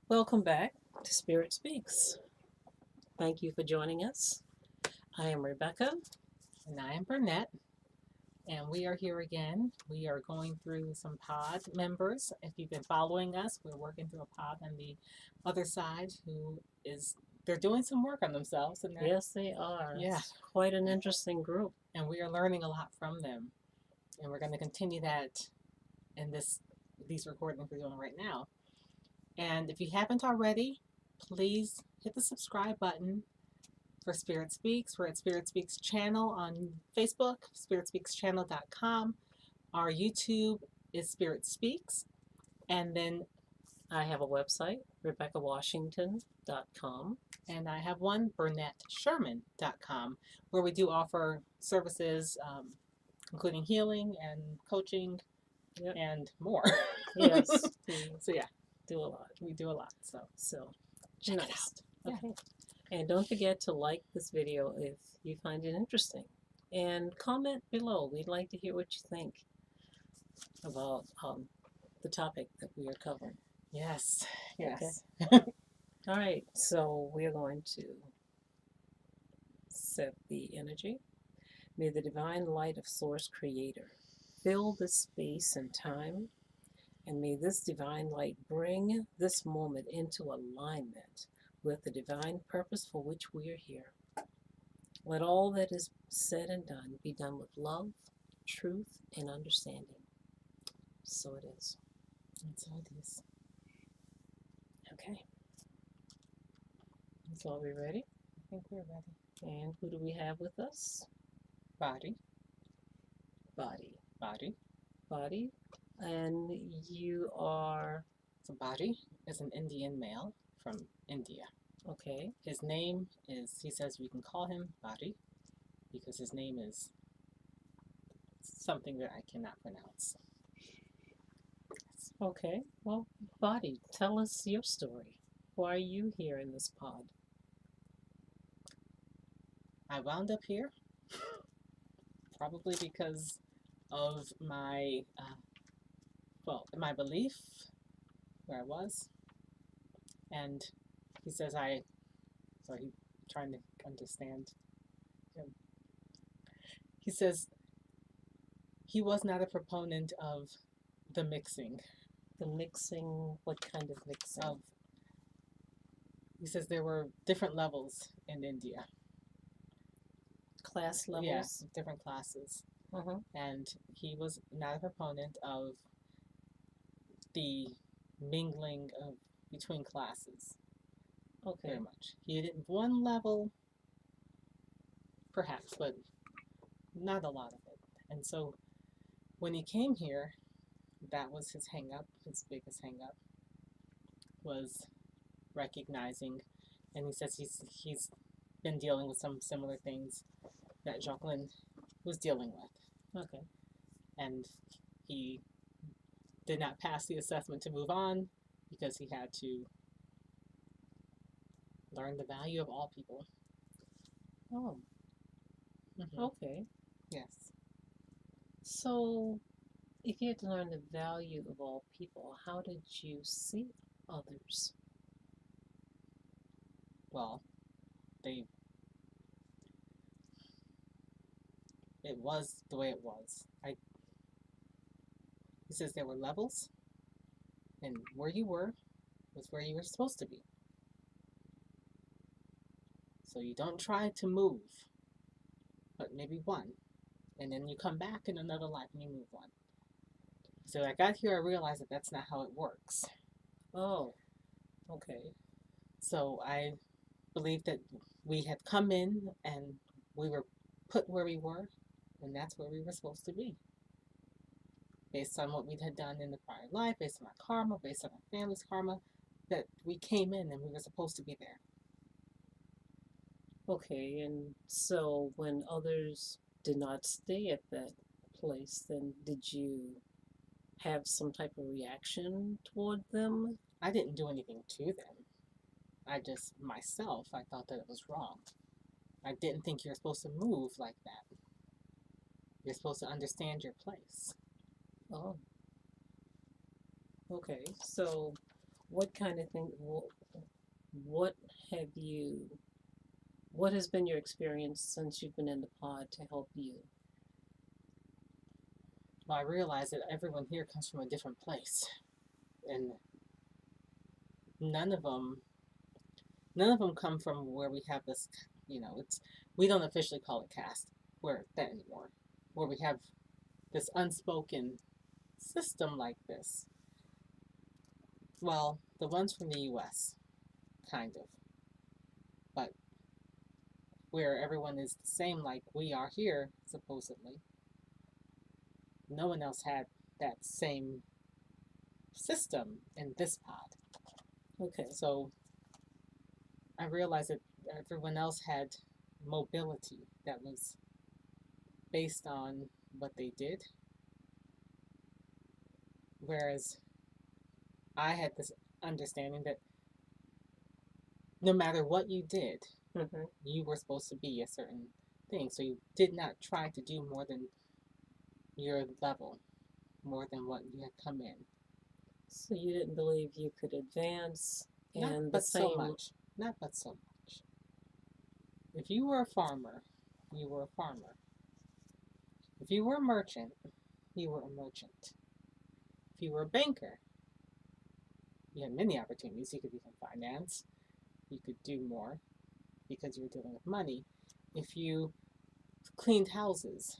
Welcome back to Spirit Speaks. Thank you for joining us. I am Rebecca. And I am Bernette, and we are here again. We are going through some pod members. If you've been following us, we're working through a pod on the other side they're doing some work on themselves. And Yes, they are. Yeah. It's quite an interesting group. And we are learning a lot from them. And we're going to continue that in these recordings we're doing right now. And if you haven't already, please hit the subscribe button for Spirit Speaks. We're at Spirit Speaks channel on Facebook, spiritspeakschannel.com. Our YouTube is Spirit Speaks. And then I have a website, RebeccaWashington.com. And I have one, BernetteSherman.com, where we do offer services, including healing and coaching and more. Yes. So yeah, do a lot. we do a lot. So check it out. Okay. And don't forget to like this video if you find it interesting. And comment below. We'd like to hear what you think about the topic that we are covering. Yes. All right, so we're going to set the energy. May the divine light of Source Creator fill this space and time, and may this divine light bring this moment into alignment with the divine purpose for which we are here. Let all that is said and done be done with love, truth, and understanding. So it is. And so it is. Okay. So are we ready? I think we're ready. And who do we have with us? Bari. And you are? So Bari is an Indian male from India. Okay. His name is, he says we can call him Bari because his name is something that I cannot pronounce. Okay. Well, Bari, tell us your story. Why are you here in this pod? I wound up here probably because of my belief where I was, and he says he trying to understand him. He says he was not a proponent of the mixing. The mixing, what kind of mixing? He says there were different levels in India. Class levels? Yeah, different classes. And he was not a proponent of the mingling of between classes. Okay. Very much. He did one level, perhaps, but not a lot of it. And so when he came here, that was his hang-up, his biggest hang-up, was recognizing, and he says he's been dealing with some similar things that Jacqueline was dealing with. Okay. And he did not pass the assessment to move on because he had to learn the value of all people. Oh. Okay. Yes. So, if you had to learn the value of all people, how did you see others? Well, it was the way it was. He says there were levels, and where you were was where you were supposed to be. So you don't try to move, but maybe one, and then you come back in another life and you move one. So I got here, I realized that that's not how it works. Oh, okay. So I believe that we had come in and we were put where we were, and that's where we were supposed to be. Based on what we had done in the prior life, based on our karma, based on our family's karma, that we came in and we were supposed to be there. Okay, and so when others did not stay at that place, then did you have some type of reaction toward them? I didn't do anything to them. I thought that it was wrong. I didn't think you're supposed to move like that. You're supposed to understand your place. Oh. Okay, so what kind of thing, what have you, what has been your experience since you've been in the pod to help you? Well, I realize that everyone here comes from a different place, and none of them come from where we have this. It's we don't officially call it caste where that anymore, where we have this unspoken system like this. Well, the ones from the U.S. kind of, but where everyone is the same like we are here, supposedly. No one else had that same system in this pod. Okay. So I realized that everyone else had mobility that was based on what they did, whereas I had this understanding that no matter what you did, Mm-hmm. you were supposed to be a certain thing. So you did not try to do more than your level, more than what you had come in. So you didn't believe you could advance Not and the but so same. much. Not but so much. If you were a farmer, you were a farmer. If you were a merchant, you were a merchant. If you were a banker, you had many opportunities. You could become finance. You could do more because you were dealing with money. If you cleaned houses,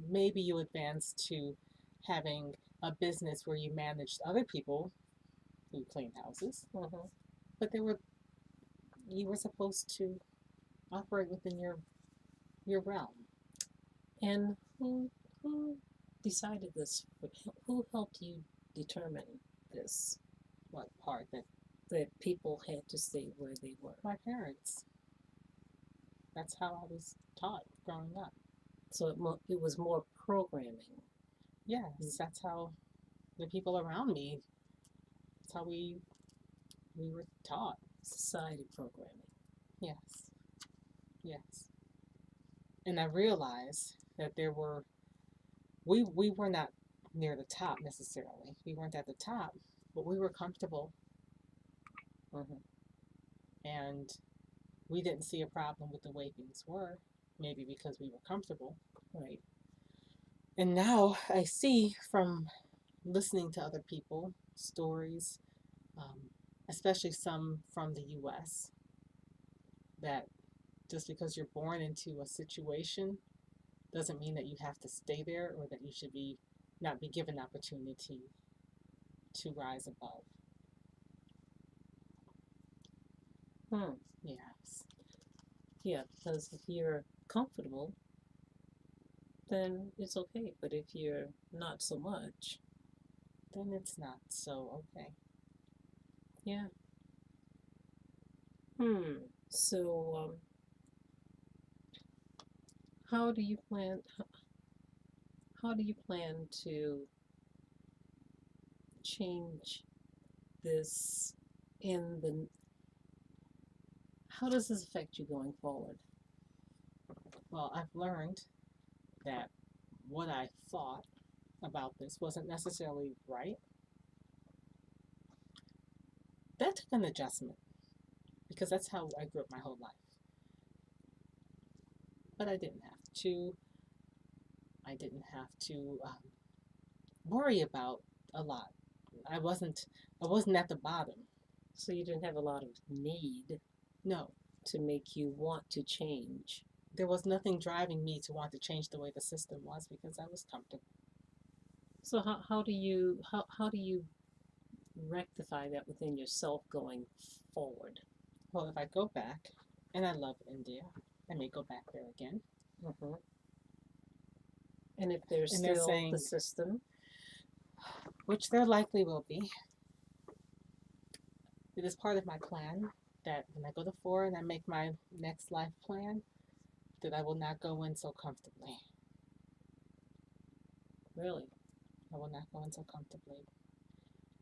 maybe you advanced to having a business where you managed other people who cleaned houses. Mm-hmm. But you were supposed to operate within your realm. And who decided this? Who helped you determine this? What part? That people had to stay where they were. My parents. That's how I was taught growing up. So it was more programming. Yes, that's how the people around me. That's how we were taught. Society programming. Yes, yes. And I realized that we were not near the top necessarily. We weren't at the top, but we were comfortable, Mm-hmm. and we didn't see a problem with the way things were. Maybe because we were comfortable. Right. And now I see from listening to other people, stories, especially some from the US, that just because you're born into a situation doesn't mean that you have to stay there or that you should not be given opportunity to rise above. Hmm. Yes. Yeah, because if you're comfortable, then it's okay. But if you're not so much, Then it's not so okay. yeah. Hmm. So, how do you plan? How do you plan to change this in the? How does this affect you going forward? Well, I've learned that what I thought about this wasn't necessarily right. That took an adjustment because that's how I grew up my whole life. But I didn't have to. I didn't have to worry about a lot. I wasn't. I wasn't at the bottom. So you didn't have a lot of need No, to make you want to change. there was nothing driving me to want to change the way the system was because I was comfortable. So how do you rectify that within yourself going forward? Well, if I go back, and I love India, I may go back there again. Mm-hmm. And if there's And they're still saying, the system, which there likely will be, it is part of my plan that when I go to four and I make my next life plan, that I will not go in so comfortably. really. I will not go in so comfortably.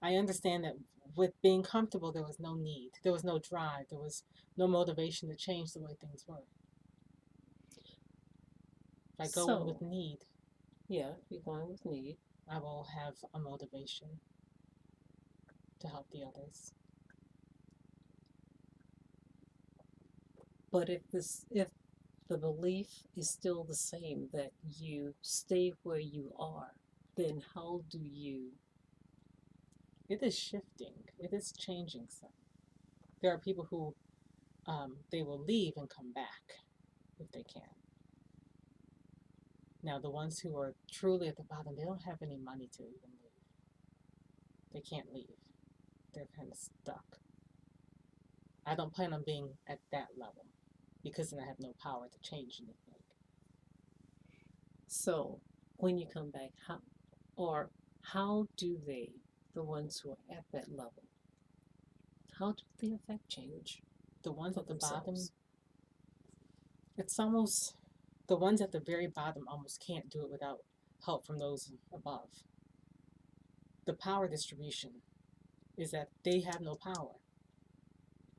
I understand that with being comfortable, there was no need, there was no drive, there was no motivation to change the way things were. If I go in with So, need, yeah, if you're going with need. I will have a motivation. to help the others. But if the belief is still the same that you stay where you are, then how do you? It is shifting. It is changing some. There are people who they will leave and come back if they can. Now, the ones who are truly at the bottom, they don't have any money to even leave. They can't leave. They're kind of stuck. I don't plan on being at that level because then I have no power to change anything. So when you come back, how do they, the ones who are at that level, how do they affect change The ones for at the bottom, themselves? it's almost, the ones at the very bottom almost can't do it without help from those above. The power distribution is that they have no power.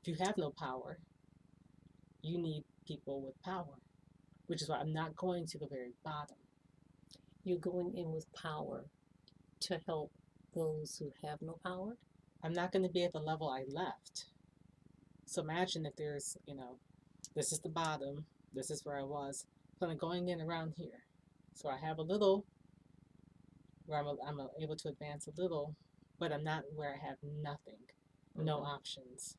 If you have no power, you need people with power, which is why I'm not going to the very bottom. You're going in with power to help those who have no power? I'm not going to be at the level I left. So imagine if there's, this is the bottom, this is where I was, kind of going in around here. So I have a little where I'm able to advance a little, but I'm not where I have nothing, no options.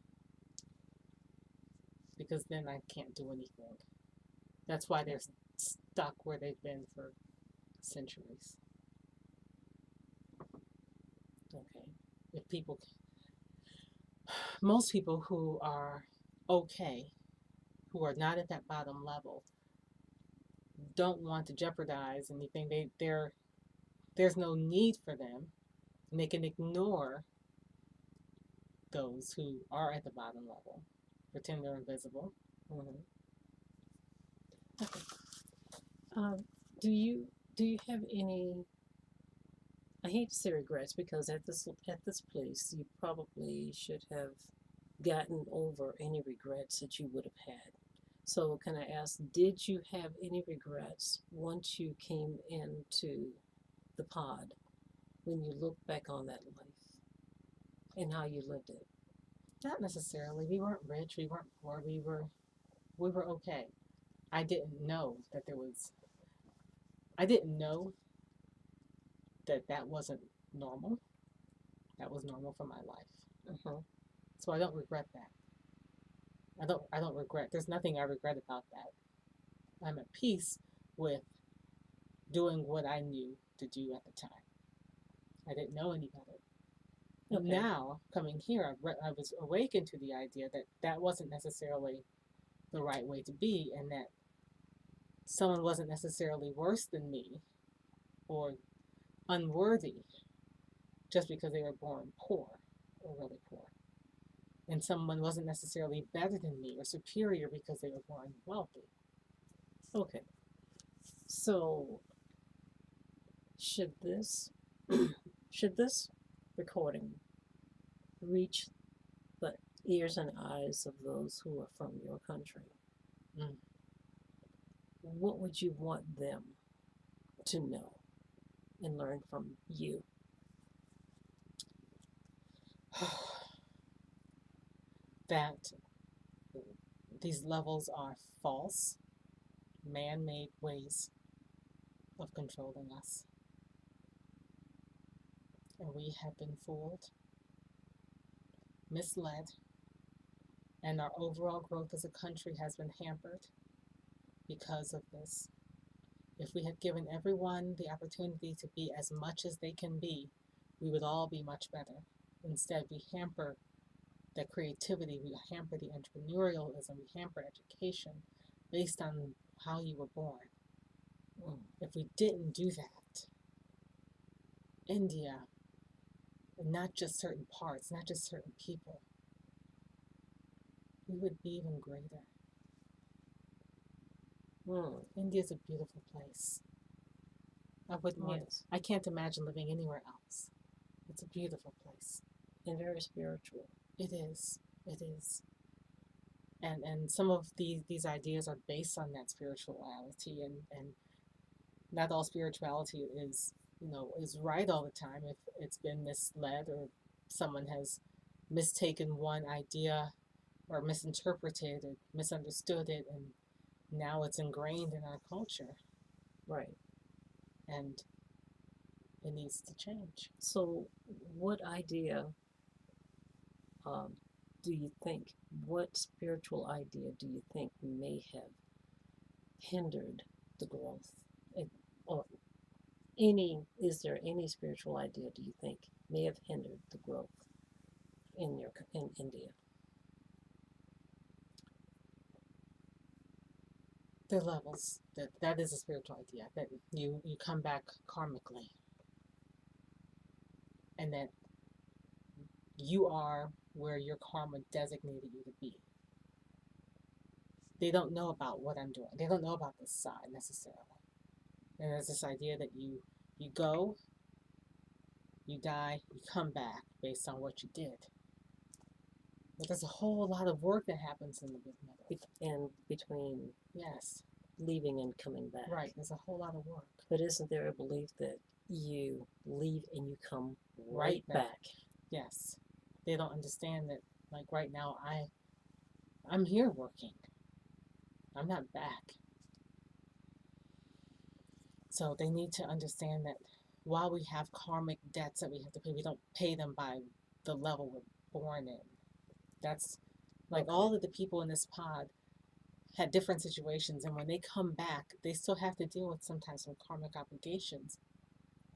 Because then I can't do anything. That's why they're stuck where they've been for centuries. Okay. If people, most people who are okay, who are not at that bottom level, don't want to jeopardize anything. There's no need for them, and they can ignore those who are at the bottom level, pretend they're invisible. Okay. Do you have any? I hate to say regrets because at this place you probably should have gotten over any regrets that you would have had. So can I ask, did you have any regrets once you came into the pod when you look back on that life and how you lived it? Not necessarily. We weren't rich. We weren't poor. We were okay. I didn't know that there was. I didn't know that wasn't normal. That was normal for my life. So I don't regret that. I don't regret. There's nothing I regret about that. I'm at peace with doing what I knew to do at the time. I didn't know any better. Okay. Now, coming here, I was awakened to the idea that that wasn't necessarily the right way to be, and that someone wasn't necessarily worse than me or unworthy just because they were born poor or really poor. And someone wasn't necessarily better than me or superior because they were born wealthy. Okay. So should this recording reach the ears and eyes of those who are from your country? What would you want them to know and learn from you? That these levels are false, man-made ways of controlling us. And we have been fooled, misled, and our overall growth as a country has been hampered because of this. If we had given everyone the opportunity to be as much as they can be, we would all be much better. Instead, we hamper the creativity, we hamper the entrepreneurialism, we hamper education based on how you were born. If we didn't do that, India, and not just certain parts, not just certain people, we would be even greater. India is a beautiful place. I can't imagine living anywhere else. It's a beautiful place. And very spiritual. It is. It is. And some of these ideas are based on that spirituality, and not all spirituality is right all the time if it's been misled or someone has mistaken one idea or misinterpreted it, misunderstood it, and now it's ingrained in our culture Right. and it needs to change. So, what idea um, do you think, what spiritual idea do you think may have hindered the growth? Or is there any spiritual idea do you think may have hindered the growth in India? There are levels that is a spiritual idea that you come back karmically and that you are where your karma designated you to be. They don't know about what I'm doing. They don't know about this side necessarily. And there's this idea that you go, you die, you come back based on what you did. But there's a whole lot of work that happens in the middle. And between Yes, leaving and coming back. right. There's a whole lot of work. But isn't there a belief that you leave and you come Right back? Yes. They don't understand that, like right now, I'm here working. I'm not back. So they need to understand that while we have karmic debts that we have to pay, we don't pay them by the level we're born in. That's like Okay. all of the people in this pod had different situations, and when they come back, they still have to deal with sometimes some karmic obligations.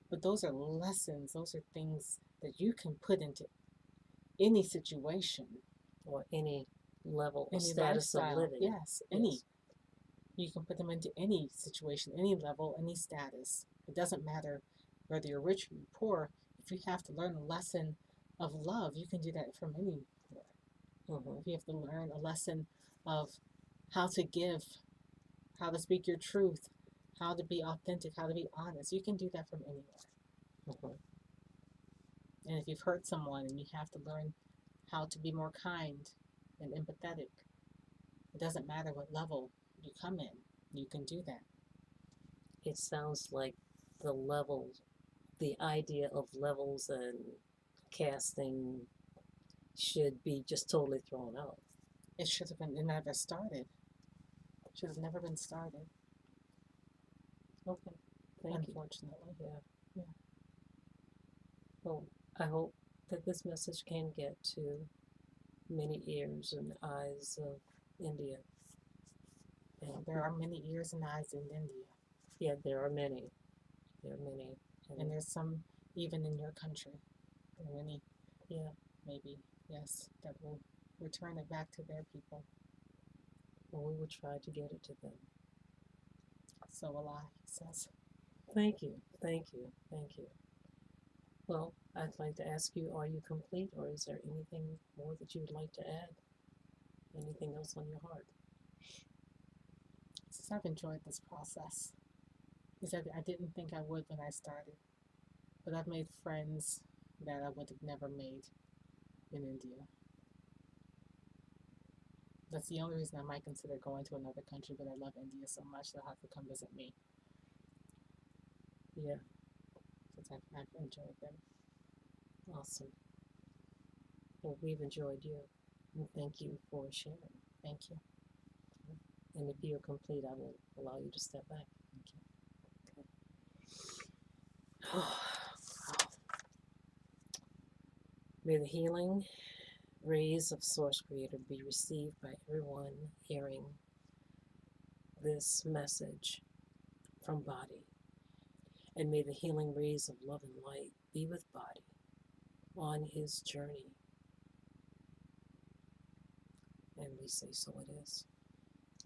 But those are lessons, those are things that you can put into any situation. Or any level or Any status of lifestyle. living. Yes, any. Yes. You can put them into any situation, any level, any status. It doesn't matter whether you're rich or poor. If you have to learn a lesson of love, you can do that from anywhere. Mm-hmm. If you have to learn a lesson of how to give, how to speak your truth, how to be authentic, how to be honest, you can do that from anywhere. Mm-hmm. And if you've hurt someone and you have to learn how to be more kind and empathetic, it doesn't matter what level you come in, you can do that. It sounds like the idea of levels and casting should be just totally thrown out. It should have been, it never started. It should have never been started, Okay. Thank you. unfortunately. Yeah. Well, I hope that this message can get to many ears and eyes of India. And There are many ears and eyes in India, yeah, there are many. There are many. and there's some even in your country. There are many, yeah, maybe, yes, that will return it back to their people. well, we will try to get it to them. So will I, he says. Thank you. Thank you. Thank you. Well, I'd like to ask you, are you complete, or is there anything more that you would like to add? Anything else on your heart? He says, I've enjoyed this process. He said, I didn't think I would when I started, but I've made friends that I would have never made in India. That's the only reason I might consider going to another country, but I love India so much they'll have to come visit me. Yeah, Since I've enjoyed them. awesome. Well, we've enjoyed you, and thank you for sharing. Thank you. And if you're complete, I will allow you to step back. Thank you. May the healing rays of Source Creator be received by everyone hearing this message from Bari. And may the healing rays of love and light be with Bari on his journey. And we say, so it is.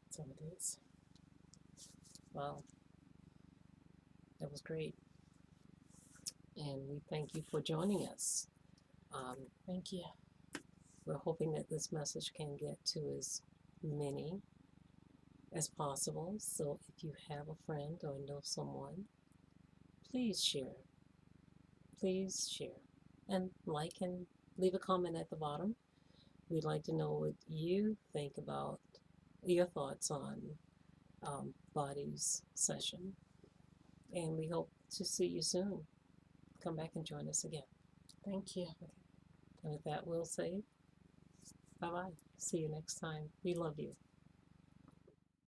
So it is. Wow. That was great. And we thank you for joining us. Thank you. We're hoping that this message can get to as many as possible. So if you have a friend or know someone, please share. Please share. And like and leave a comment at the bottom. We'd like to know what you think about your thoughts on Body's session. And we hope to see you soon. Come back and join us again. Thank you. Okay. And with that, we'll say bye bye. See you next time. We love you.